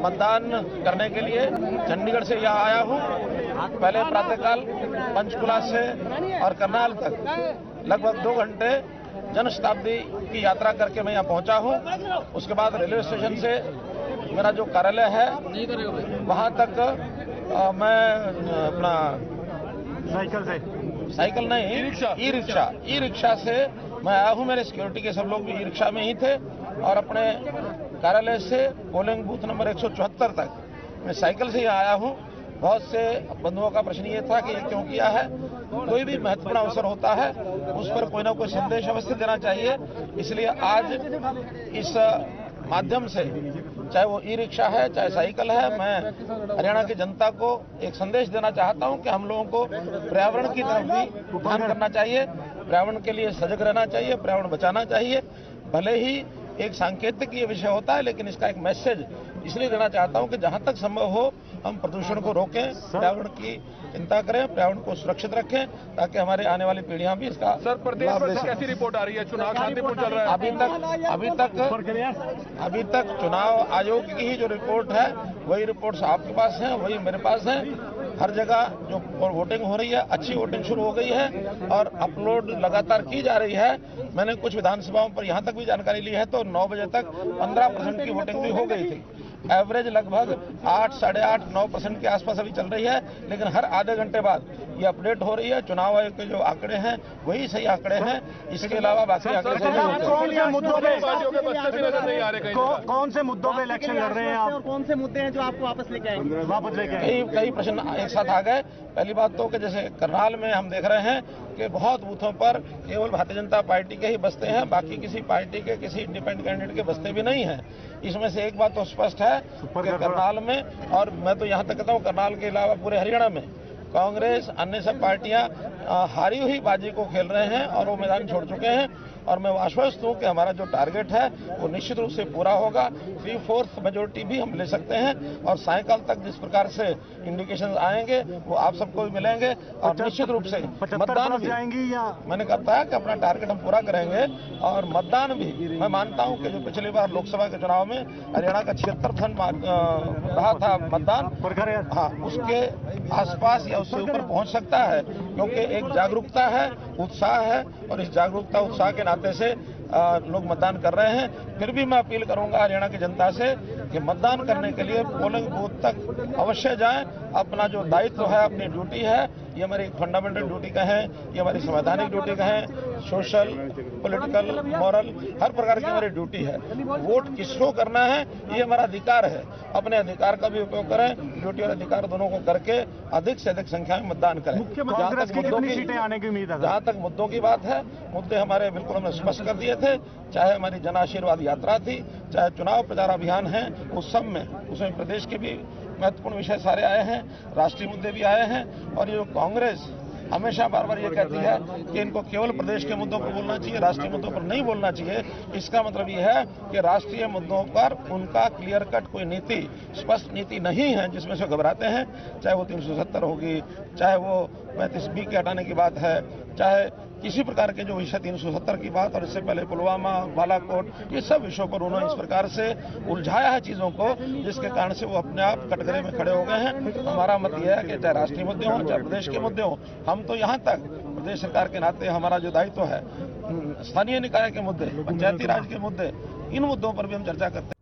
मतदान करने के लिए चंडीगढ़ से यहाँ आया हूँ। पहले प्रातःकाल पंचकुला से और करनाल तक लगभग 2 घंटे जन शताब्दी की यात्रा करके मैं यहाँ पहुँचा हूँ। उसके बाद रेलवे स्टेशन से मेरा जो कार्यालय है वहाँ तक मैं अपना साइकिल नहीं ई रिक्शा से मैं आया हूँ। मेरे सिक्योरिटी के सब लोग भी ई रिक्शा में ही थे और अपने कार्यालय से पोलिंग बूथ नंबर 174 तक मैं साइकिल से यहाँ आया हूँ। बहुत से बंधुओं का प्रश्न ये था कि ये क्यों किया है। कोई भी महत्वपूर्ण अवसर होता है उस पर कोई ना कोई संदेश अवश्य देना चाहिए। इसलिए आज इस माध्यम से, चाहे वो ई रिक्शा है चाहे साइकिल है, मैं हरियाणा की जनता को एक संदेश देना चाहता हूं कि हम लोगों को पर्यावरण की तरफ भी ध्यान करना चाहिए, पर्यावरण के लिए सजग रहना चाहिए, पर्यावरण बचाना चाहिए। भले ही एक सांकेतिक ये विषय होता है, लेकिन इसका एक मैसेज इसलिए देना चाहता हूं कि जहां तक संभव हो हम प्रदूषण को रोकें, पर्यावरण की चिंता करें, पर्यावरण को सुरक्षित रखें, ताकि हमारे आने वाली पीढ़ियां भी इसका सर प्रदेश में कैसी रिपोर्ट आ रही है? चुनाव शांतिपूर्ण चल रहा है? अभी तक चुनाव आयोग की ही जो रिपोर्ट है वही रिपोर्ट्स आपके पास हैं, वही मेरे पास है। हर जगह जो वोटिंग हो रही है, अच्छी वोटिंग शुरू हो गई है और अपलोड लगातार की जा रही है। मैंने कुछ विधानसभाओं पर यहाँ तक भी जानकारी ली है तो 9 बजे तक 15% की वोटिंग भी हो गई थी। एवरेज लगभग 8, साढ़े 8, 9% के आसपास अभी चल रही है, लेकिन हर आधे घंटे बाद ये अपडेट हो रही है। चुनाव आयोग के जो आंकड़े हैं वही सही आंकड़े हैं, इसके अलावा बाकी आंकड़े सही नहीं होते। कौन से मुद्दों पे इलेक्शन लड़ रहे हैं आप? कौन से मुद्दे हैं जो आपको वापस लेके आएंगे? कई प्रश्न एक साथ आ गए। पहली बात तो कि जैसे करनाल में हम देख रहे हैं कि बहुत बूथों पर केवल भारतीय जनता पार्टी के ही बस्ते हैं, बाकी किसी पार्टी के, किसी इंडिपेंडेंट कैंडिडेट के बस्ते भी नहीं हैं। इसमें से एक बात तो स्पष्ट है कि करनाल में, और मैं तो यहाँ तक कहता हूँ करनाल के अलावा पूरे हरियाणा में कांग्रेस अन्य सब पार्टियां हारी हुई बाजी को खेल रहे हैं और वो मैदान छोड़ चुके हैं। और मैं आश्वस्त हूं कि हमारा जो टारगेट है वो निश्चित रूप से पूरा होगा। 3/4 मेजोरिटी भी हम ले सकते हैं और सायंकाल तक जिस प्रकार से इंडिकेशन आएंगे वो आप सबको भी मिलेंगे और निश्चित रूप से मतदान भी जाएंगी या मैंने कहा है कि अपना टारगेट हम पूरा करेंगे। और मतदान भी मैं मानता हूं कि जो पिछली बार लोकसभा के चुनाव में हरियाणा का 76% रहा था मतदान, हाँ, उसके आसपास या उससे ऊपर पहुंच सकता है, क्योंकि एक जागरूकता है, उत्साह है और इस जागरूकता उत्साह के नाते से लोग मतदान कर रहे हैं। फिर भी मैं अपील करूंगा हरियाणा की जनता से कि मतदान करने के लिए पोलिंग बूथ तक अवश्य जाएं। अपना जो दायित्व है, अपनी ड्यूटी है, ये हमारी फंडामेंटल ड्यूटी कहें, ये हमारी संवैधानिक ड्यूटी कहें, सोशल, पॉलिटिकल, मॉरल, हर प्रकार की हमारी ड्यूटी है। वोट किसको करना है ये हमारा अधिकार है। अपने अधिकार का भी उपयोग करें, ड्यूटी और अधिकार दोनों को करके अधिक से अधिक संख्या में मतदान करें। जहाँ तक मुद्दों की बात है, मुद्दे हमारे बिल्कुल हमने स्पष्ट कर दिए थे। चाहे हमारी जन आशीर्वाद यात्रा थी, चाहे चुनाव प्रचार अभियान है, उस सब में उसमें प्रदेश के भी महत्वपूर्ण विषय सारे आए हैं, राष्ट्रीय मुद्दे भी आए हैं। और ये जो कांग्रेस हमेशा बार बार ये कहती है कि इनको केवल प्रदेश के मुद्दों पर बोलना चाहिए, राष्ट्रीय मुद्दों पर नहीं बोलना चाहिए, इसका मतलब ये है कि राष्ट्रीय मुद्दों पर उनका क्लियर कट कोई नीति, स्पष्ट नीति नहीं है जिसमें से घबराते हैं। चाहे वो 370 होगी, चाहे वो 35B के हटाने की बात है, चाहे किसी प्रकार के जो विषय 370 की बात और इससे पहले पुलवामा, बालाकोट, ये सब विषयों पर उन्होंने इस प्रकार से उलझाया है चीज़ों को, जिसके कारण से वो अपने आप कटघरे में खड़े हो गए हैं। हमारा मत यह है कि चाहे राष्ट्रीय मुद्दे हों, चाहे प्रदेश के मुद्दे हों, हम तो यहाँ तक प्रदेश सरकार के नाते हमारा जो दायित्व है, स्थानीय निकाय के मुद्दे, पंचायती राज के मुद्दे, इन मुद्दों पर भी हम चर्चा करते हैं।